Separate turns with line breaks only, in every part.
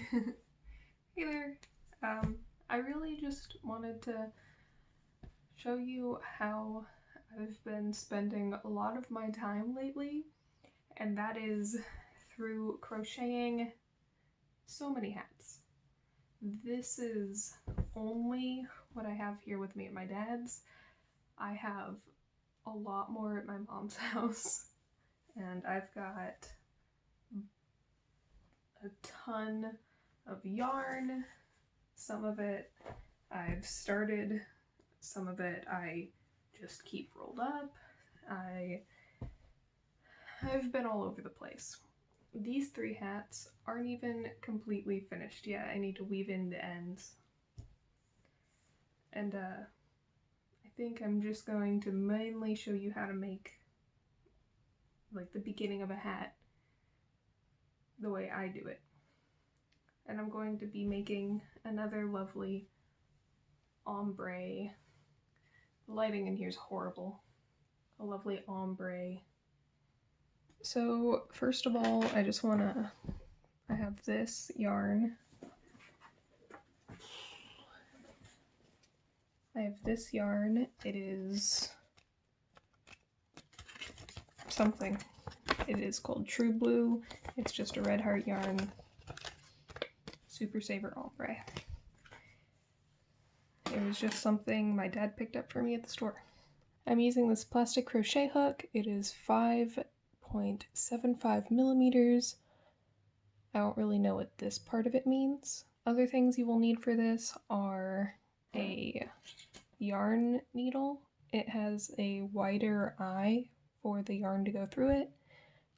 Hey there. I really just wanted to show you how I've been spending a lot of my time lately, and that is through crocheting so many hats. This is only what I have here with me at my dad's. I have a lot more at my mom's house, and I've got a ton of yarn. Some of it I've started, some of it I just keep rolled up. I've been all over the place. These 3 hats aren't even completely finished yet. I need to weave in the ends. And I think I'm just going to mainly show you how to make like the beginning of a hat the way I do it. And I'm going to be making another lovely ombre. The lighting in here is horrible. A lovely ombre. So first of all, I have this yarn. It is something. It is called True Blue. It's just a red heart yarn. Super Saver Ombre. It was just something my dad picked up for me at the store. I'm using this plastic crochet hook. It is 5.75 millimeters. I don't really know what this part of it means. Other things you will need for this are a yarn needle. It has a wider eye for the yarn to go through it.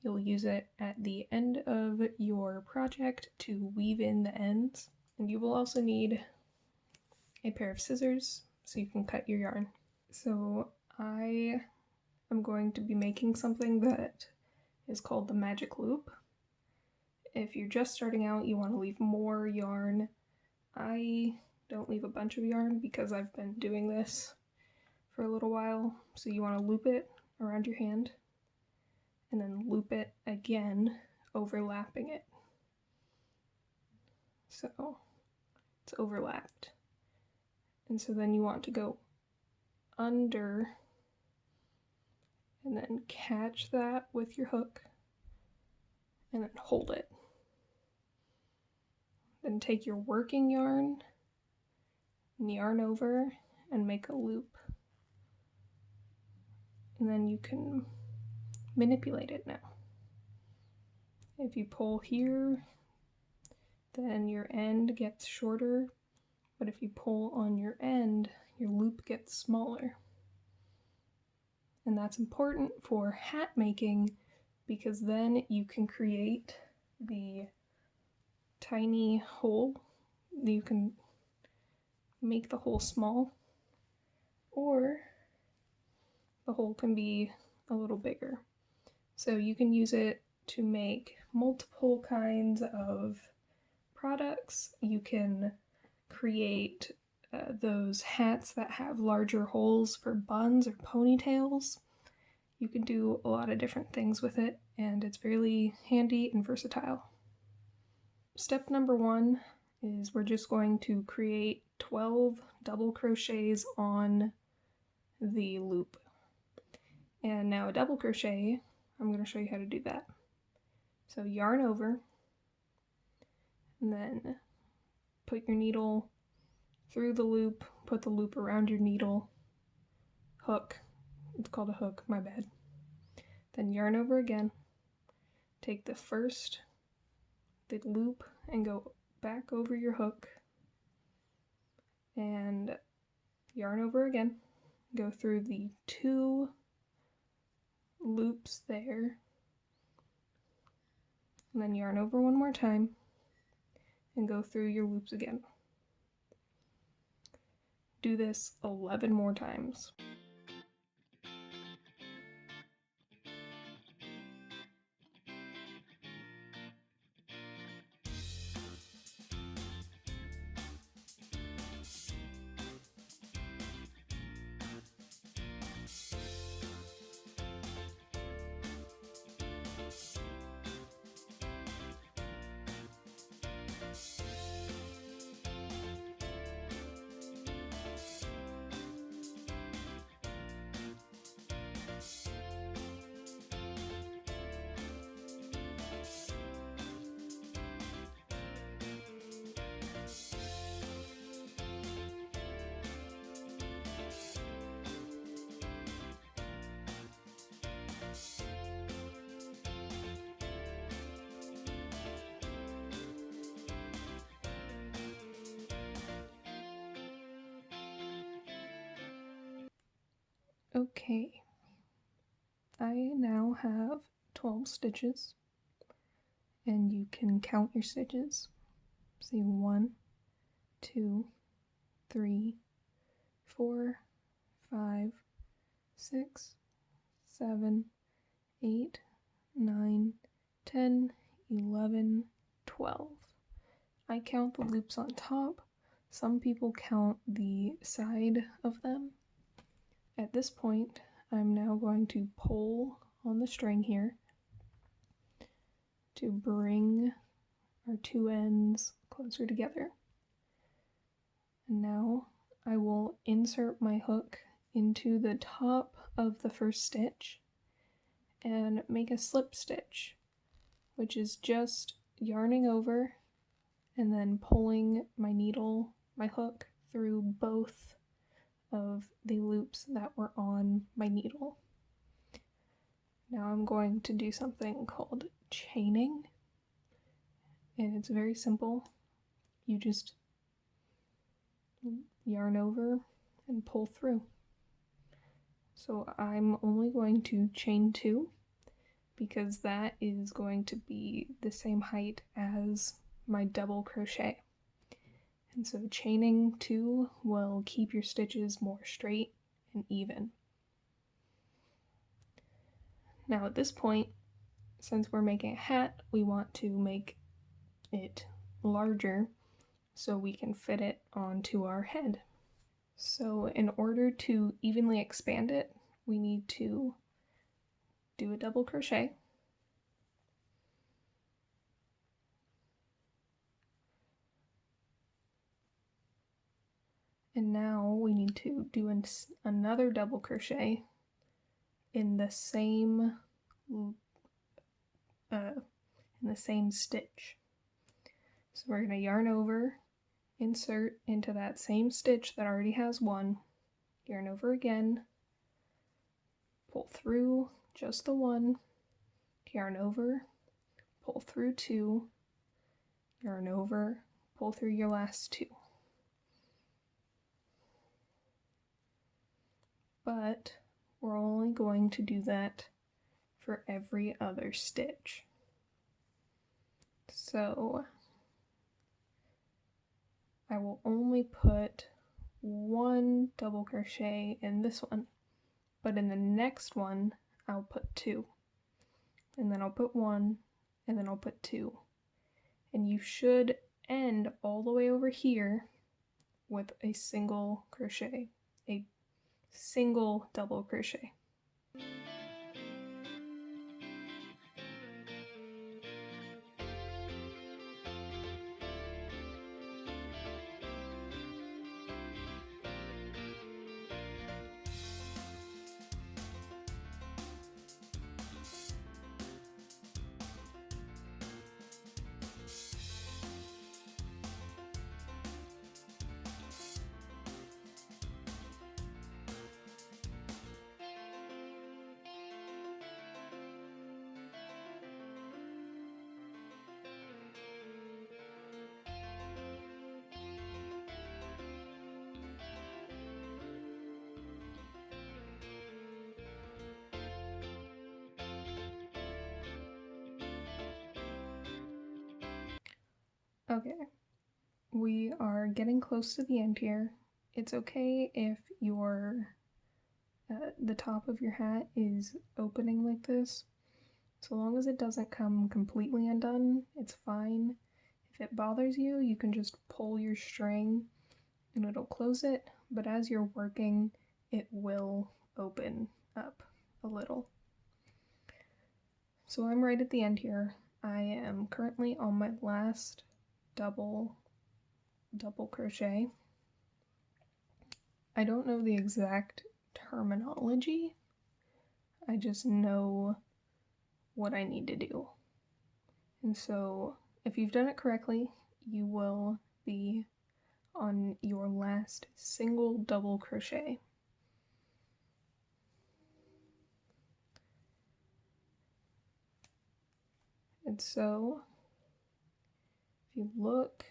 You'll use it at the end of your project to weave in the ends. And you will also need a pair of scissors so you can cut your yarn. So I am going to be making something that is called the magic loop. If you're just starting out, you want to leave more yarn. I don't leave a bunch of yarn because I've been doing this for a little while. So you want to loop it around your hand and then loop it again, overlapping it. So it's overlapped. And so then you want to go under and then catch that with your hook and then hold it. Then take your working yarn and yarn over and make a loop. And then you can manipulate it now. If you pull here, then your end gets shorter, but if you pull on your end, your loop gets smaller. And that's important for hat making because then you can create the tiny hole. You can make the hole small, or the hole can be a little bigger. So you can use it to make multiple kinds of products. You can create those hats that have larger holes for buns or ponytails. You can do a lot of different things with it, and it's really handy and versatile. Step number 1 is we're just going to create 12 double crochets on the loop. And now a double crochet, I'm going to show you how to do that. So yarn over, and then put your needle through the loop, put the loop around your needle, hook, it's called a hook, my bad. Then yarn over again, take the loop and go back over your hook, and yarn over again, go through the 2 loops there, and then yarn over one more time and go through your loops again. Do this 11 more times. Okay, I now have 12 stitches, and you can count your stitches. See, 1, 2, 3, 4, 5, 6, 7, 8, 9, 10, 11, 12. I count the loops on top. Some people count the side of them. At this point, I'm now going to pull on the string here to bring our two ends closer together. And now I will insert my hook into the top of the first stitch and make a slip stitch, which is just yarning over and then pulling my needle, my hook, through both of the loops that were on my needle. Now I'm going to do something called chaining, and it's very simple. You just yarn over and pull through. So I'm only going to chain 2 because that is going to be the same height as my double crochet. And so chaining 2 will keep your stitches more straight and even. Now at this point, since we're making a hat, we want to make it larger so we can fit it onto our head. So in order to evenly expand it, we need to do a double crochet. And now we need to do another double crochet in the same stitch. So we're going to yarn over, insert into that same stitch that already has 1, yarn over again, pull through just the 1, yarn over, pull through 2, yarn over, pull through your last 2. But we're only going to do that for every other stitch. So I will only put 1 double crochet in this one, but in the next one I'll put 2, and then I'll put 1, and then I'll put 2, and you should end all the way over here with a single crochet, a single double crochet. Okay, we are getting close to the end here. It's okay if the top of your hat is opening like this. So long as it doesn't come completely undone, it's fine. If it bothers you, you can just pull your string and it'll close it, but as you're working, it will open up a little. So I'm right at the end here. I am currently on my last double crochet. I don't know the exact terminology. I just know what I need to do. And so if you've done it correctly, you will be on your last single double crochet. And so if you look,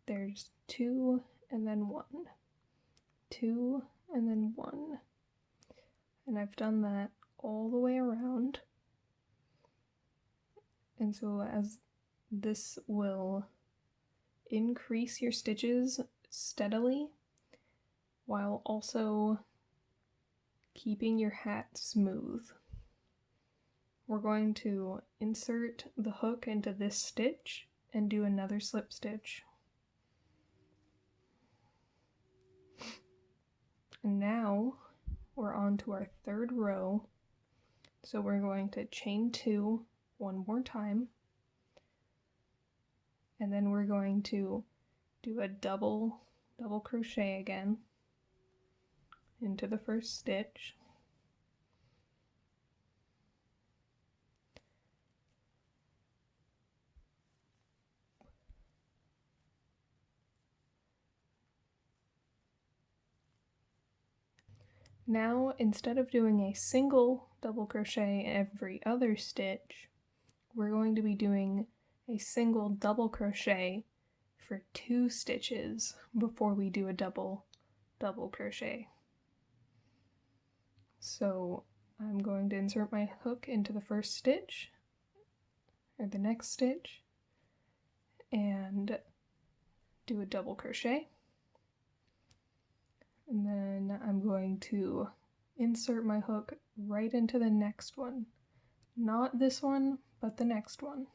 there's 2 and then 1, 2 and then 1. And I've done that all the way around. And so as this will increase your stitches steadily while also keeping your hat smooth. We're going to insert the hook into this stitch and do another slip stitch. And now we're on to our third row. So we're going to chain 2 one more time. And then we're going to do a double crochet again into the first stitch. Now, instead of doing a single double crochet every other stitch, we're going to be doing a single double crochet for 2 stitches before we do a double crochet. So I'm going to insert my hook into the first stitch, or the next stitch, and do a double crochet. And then I'm going to insert my hook right into the next one. Not this one, but the next one.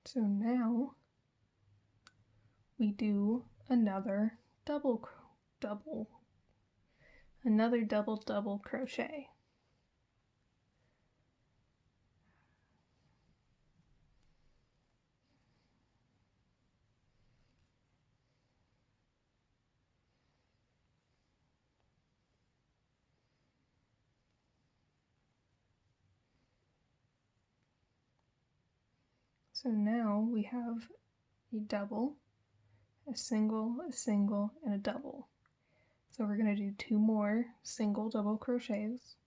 So now we do another double crochet. So now we have a double, a single, and a double. So we're going to do 2 more single double crochets.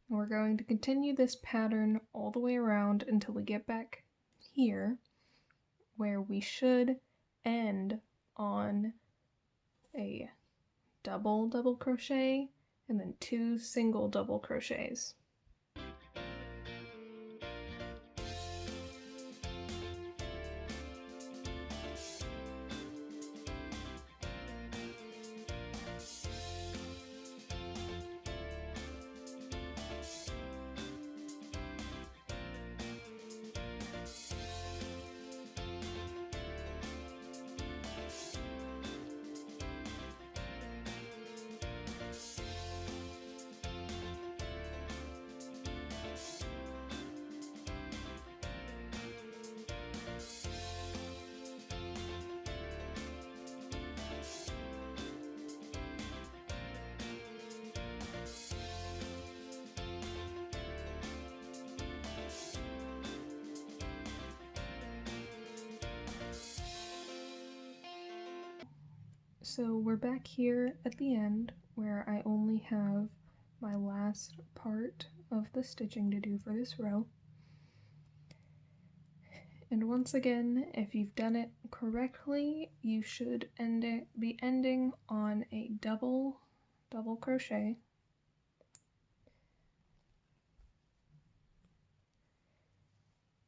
And we're going to continue this pattern all the way around until we get back here, where we should end on a double crochet and then 2 single double crochets. So we're back here at the end where I only have my last part of the stitching to do for this row. And once again, if you've done it correctly, you should be ending on a double crochet.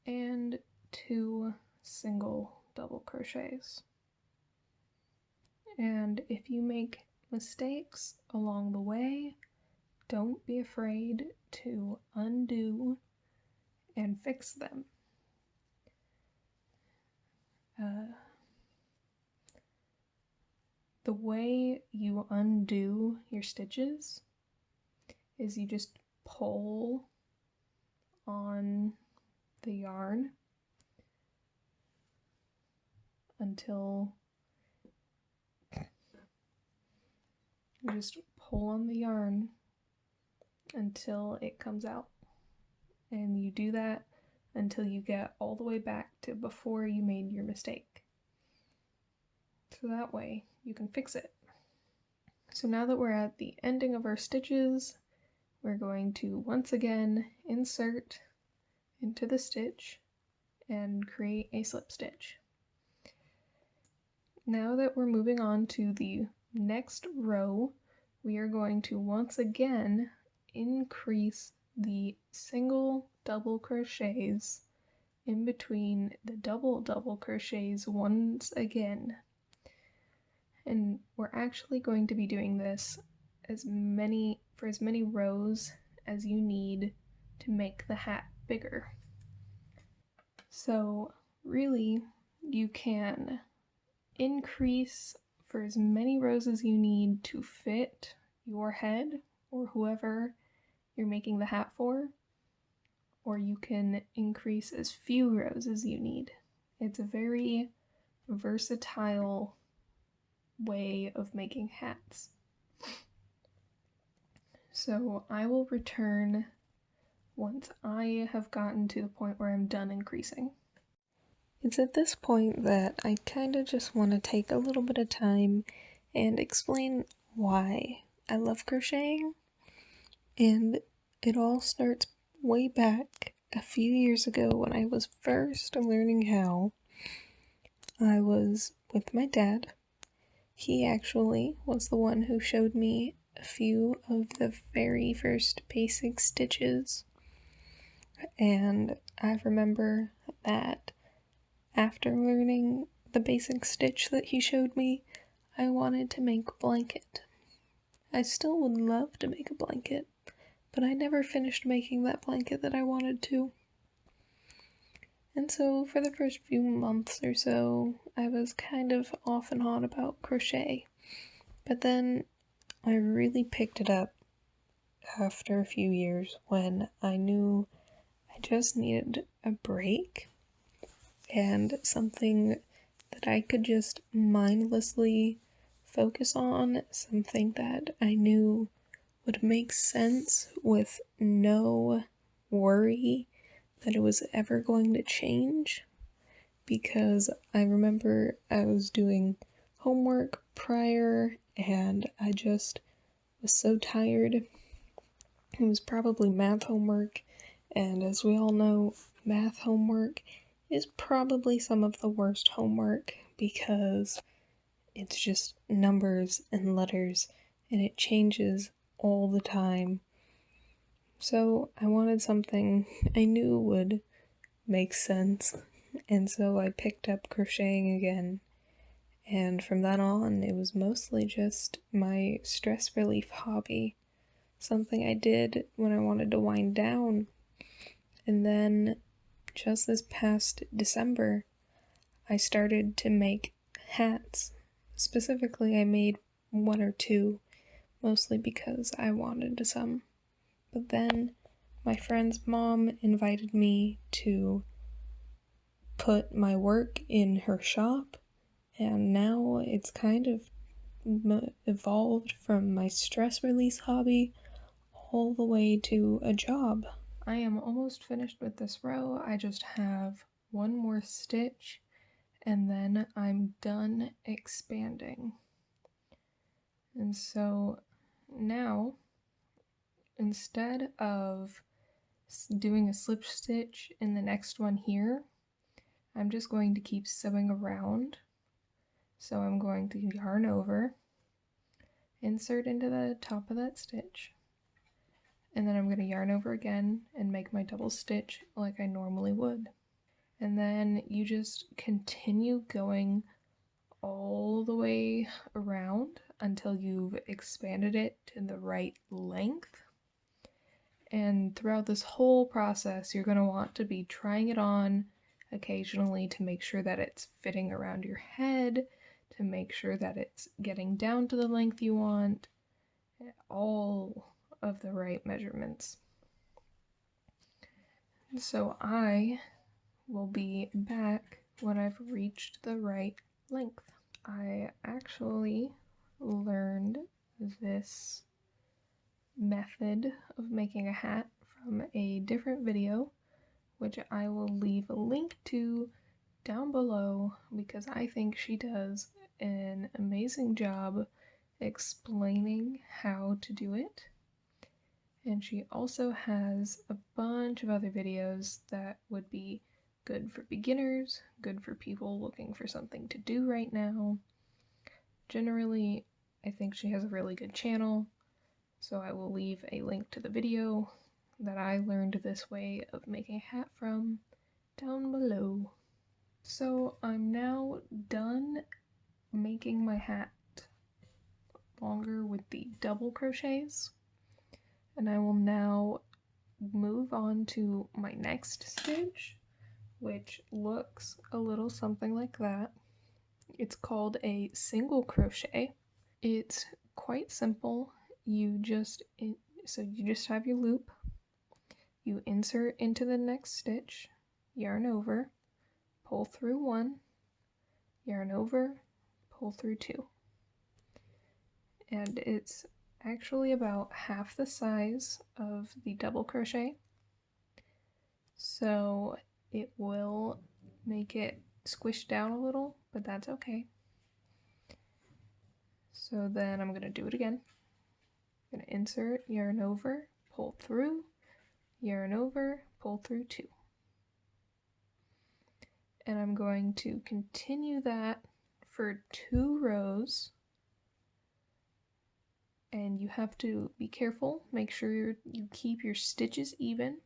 And 2 single double crochets. And if you make mistakes along the way, don't be afraid to undo and fix them. The way you undo your stitches is you just pull on the yarn until you just pull on the yarn until it comes out. And you do that until you get all the way back to before you made your mistake. So that way you can fix it. So now that we're at the ending of our stitches, we're going to once again insert into the stitch and create a slip stitch. Now that we're moving on to the next row, we are going to once again increase the single double crochets in between the double crochets once again. And we're actually going to be doing this for as many rows as you need to make the hat bigger. So really, you can increase for as many rows as you need to fit your head or whoever you're making the hat for, or you can increase as few rows as you need. It's a very versatile way of making hats. So I will return once I have gotten to the point where I'm done increasing. It's at this point that I kind of just want to take a little bit of time and explain why I love crocheting. And it all starts way back a few years ago when I was first learning how. I was with my dad. He actually was the one who showed me a few of the very first basic stitches. And I remember that after learning the basic stitch that he showed me, I wanted to make a blanket. I still would love to make a blanket, but I never finished making that blanket that I wanted to. And so for the first few months or so, I was kind of off and on about crochet. But then I really picked it up after a few years when I knew I just needed a break and something that I could just mindlessly focus on, something that I knew would make sense with no worry that it was ever going to change. Because I remember I was doing homework prior and I just was so tired. It was probably math homework, and as we all know, math homework is probably some of the worst homework because it's just numbers and letters and it changes all the time. So I wanted something I knew would make sense, and so I picked up crocheting again. And from that on, it was mostly just my stress relief hobby, something I did when I wanted to wind down. And then just this past December, I started to make hats. Specifically, I made one or two, mostly because I wanted some. But then my friend's mom invited me to put my work in her shop, and now it's kind of evolved from my stress release hobby all the way to a job. I am almost finished with this row. I just have one more stitch and then I'm done expanding. And so now, instead of doing a slip stitch in the next one here, I'm just going to keep sewing around. So I'm going to yarn over, insert into the top of that stitch, and then I'm going to yarn over again and make my double stitch like I normally would. And then you just continue going all the way around until you've expanded it to the right length. And throughout this whole process, you're going to want to be trying it on occasionally to make sure that it's fitting around your head, to make sure that it's getting down to the length you want, all of the right measurements. So I will be back when I've reached the right length. I actually learned this method of making a hat from a different video, which I will leave a link to down below because I think she does an amazing job explaining how to do it. And she also has a bunch of other videos that would be good for beginners, good for people looking for something to do right now. Generally, I think she has a really good channel, so I will leave a link to the video that I learned this way of making a hat from down below. So I'm now done making my hat longer with the double crochets, and I will now move on to my next stitch, which looks a little something like that. It's called a single crochet. It's quite simple. You just have your loop, you insert into the next stitch, yarn over, pull through 1, yarn over, pull through 2. And it's actually about half the size of the double crochet, so it will make it squish down a little, but that's okay. So then I'm going to do it again. I'm going to insert, yarn over, pull through, yarn over, pull through 2. And I'm going to continue that for 2 rows. And you have to be careful, make sure you keep your stitches even,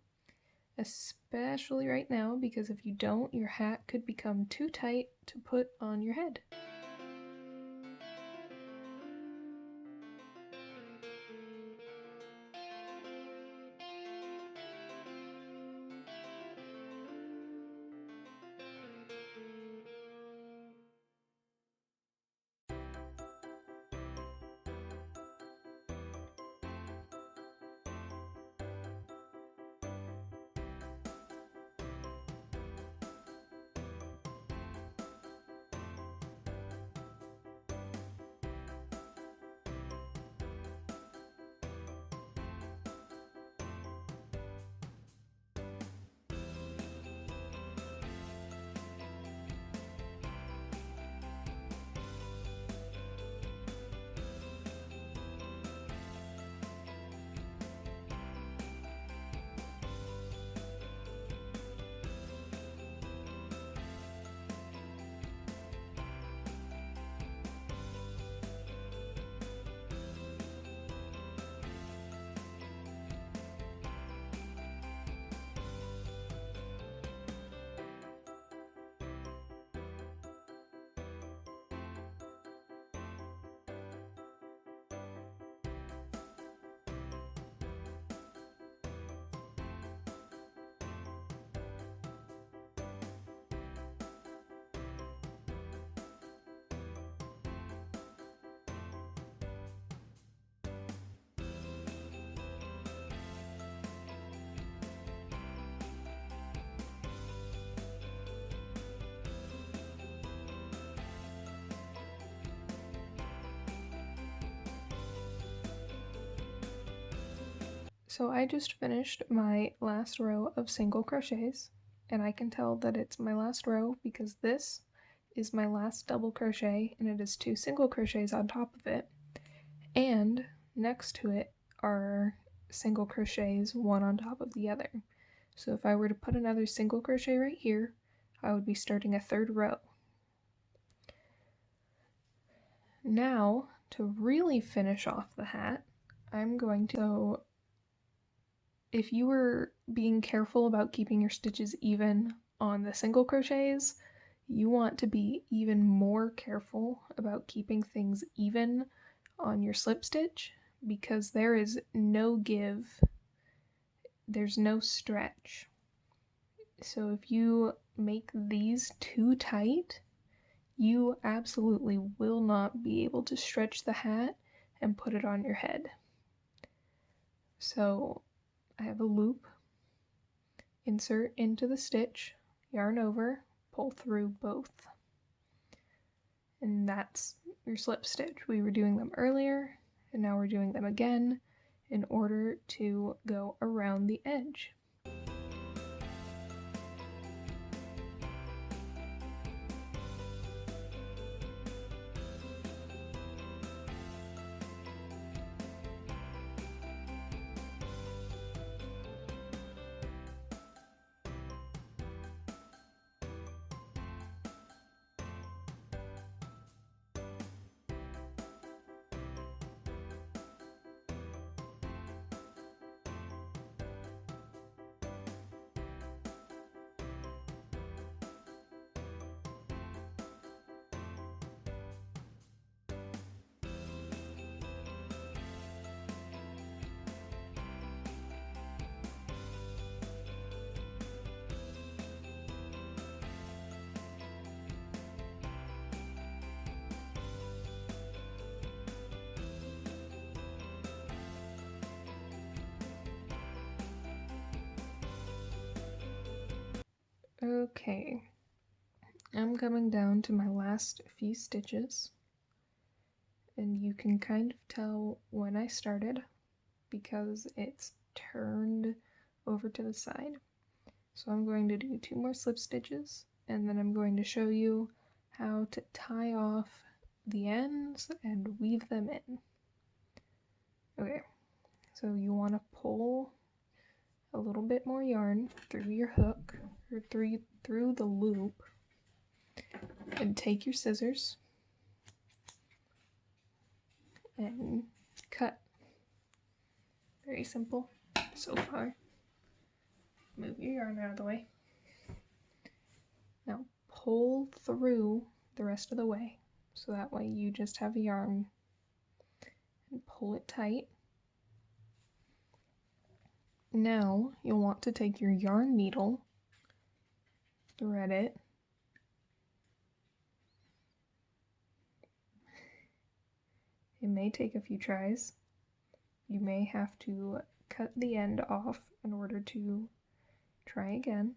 especially right now, because if you don't, your hat could become too tight to put on your head. So I just finished my last row of single crochets, and I can tell that it's my last row because this is my last double crochet and it is 2 single crochets on top of it, and next to it are single crochets one on top of the other. So if I were to put another single crochet right here, I would be starting a 3rd row. Now, to really finish off the hat, I'm going to... So if you were being careful about keeping your stitches even on the single crochets, you want to be even more careful about keeping things even on your slip stitch, because there is no give, there's no stretch. So if you make these too tight, you absolutely will not be able to stretch the hat and put it on your head. So I have a loop, insert into the stitch, yarn over, pull through both. And that's your slip stitch. We were doing them earlier, and now we're doing them again in order to go around the edge. Okay, I'm coming down to my last few stitches, and you can kind of tell when I started because it's turned over to the side. So I'm going to do 2 more slip stitches, and then I'm going to show you how to tie off the ends and weave them in. Okay, so you want to pull a little bit more yarn through your hook, or through the loop, and take your scissors and cut. Very simple so far. Move your yarn out of the way. Now pull through the rest of the way, so that way you just have yarn, and pull it tight. Now you'll want to take your yarn needle, thread it, it may take a few tries. You may have to cut the end off in order to try again.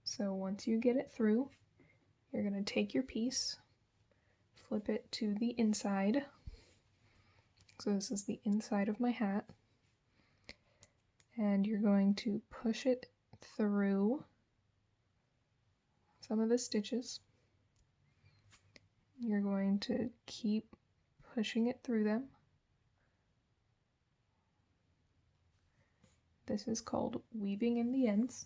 So once you get it through, you're going to take your piece, flip it to the inside. So this is the inside of my hat. And you're going to push it through some of the stitches. You're going to keep pushing it through them. This is called weaving in the ends.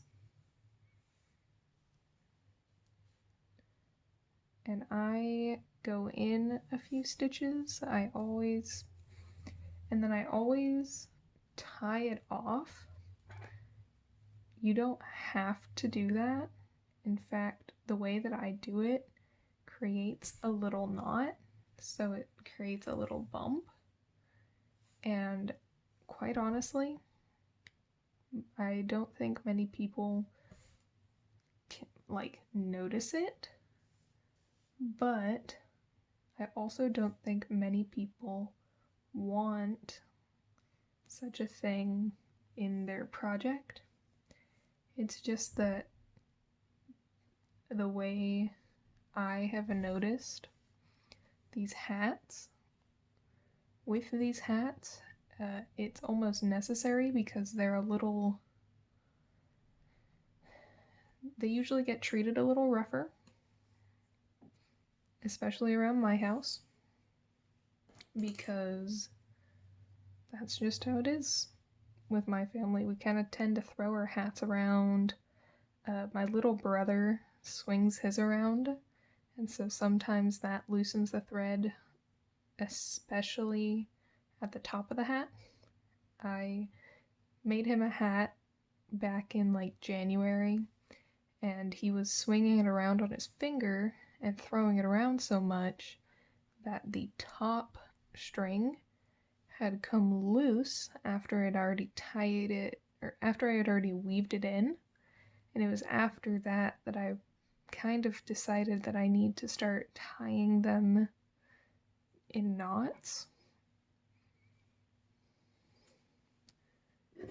And I go in a few stitches. I always tie it off. You don't have to do that. In fact, the way that I do it creates a little knot, so it creates a little bump. And quite honestly, I don't think many people can, notice it, but I also don't think many people want such a thing in their project. It's just that the way I have noticed these hats, with these hats, it's almost necessary because they're they usually get treated a little rougher, especially around my house, because that's just how it is with my family. We kind of tend to throw our hats around. My little brother swings his around, and so sometimes that loosens the thread, especially at the top of the hat. I made him a hat back in January, and he was swinging it around on his finger and throwing it around so much that the top string had come loose after I'd already tied it, or after I had already weaved it in. And it was after that that I kind of decided that I need to start tying them in knots.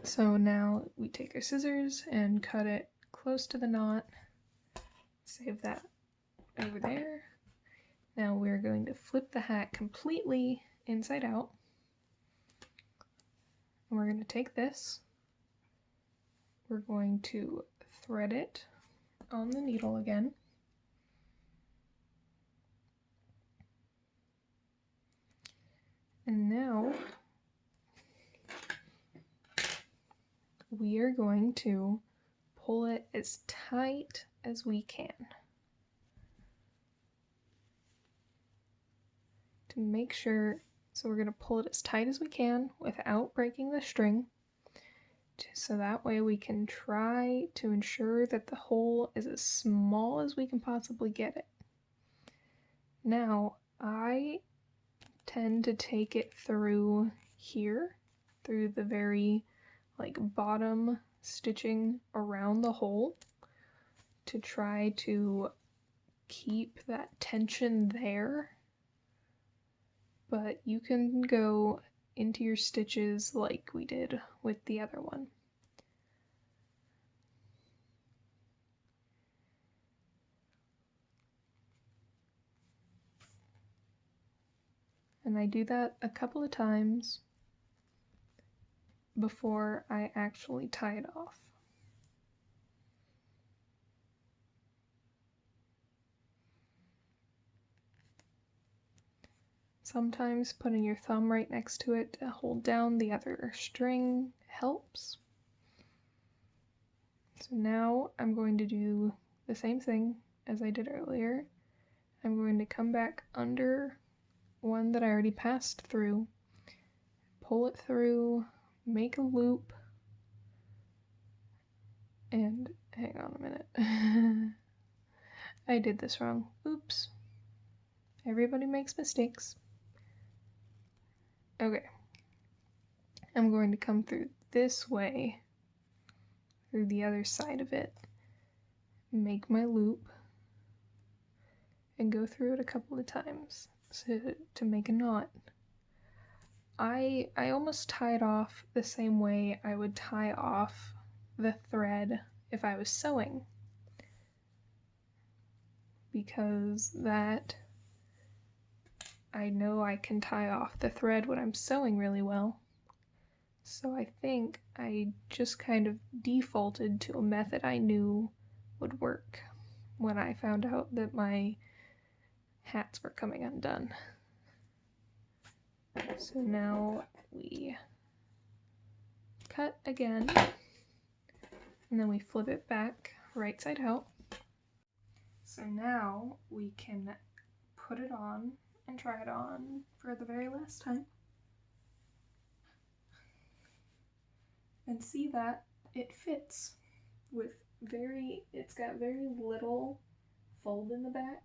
So now we take our scissors and cut it close to the knot. Save that over there. Now we're going to flip the hat completely inside out. And we're going to take this. We're going to thread it on the needle again. And now we are going to pull it as tight as we can to make sure. So we're going to pull it as tight as we can without breaking the string, so that way we can try to ensure that the hole is as small as we can possibly get it. Now I tend to take it through here, through the very bottom stitching around the hole, to try to keep that tension there. But you can go into your stitches like we did with the other one. And I do that a couple of times before I actually tie it off. Sometimes putting your thumb right next to it to hold down the other string helps. So now I'm going to do the same thing as I did earlier. I'm going to come back under one that I already passed through, pull it through, make a loop, and hang on a minute. I did this wrong. Oops. Everybody makes mistakes. Okay. I'm going to come through this way, through the other side of it, make my loop, and go through it a couple of times to make a knot. I almost tied off the same way I would tie off the thread if I was sewing, because that I know I can tie off the thread when I'm sewing really well. So I think I just kind of defaulted to a method I knew would work when I found out that my hats were coming undone. So now we cut again, and then we flip it back right side out. So now we can put it on and try it on for the very last time and see that it fits with it's got very little fold in the back.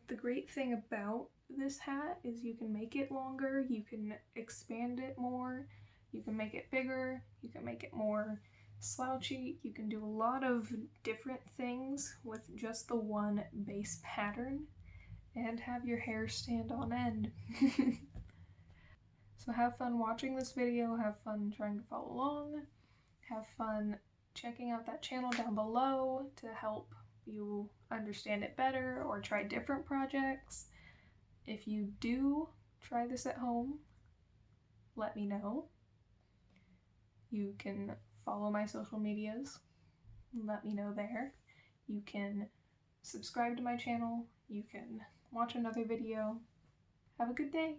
The great thing about this hat is you can make it longer, you can expand it more, you can make it bigger, you can make it more slouchy, you can do a lot of different things with just the one base pattern and have your hair stand on end. So have fun watching this video, have fun trying to follow along, have fun checking out that channel down below to help you understand it better or try different projects. If you do try this at home, let me know. You can follow my social medias, let me know there. You can subscribe to my channel, you can watch another video. Have a good day!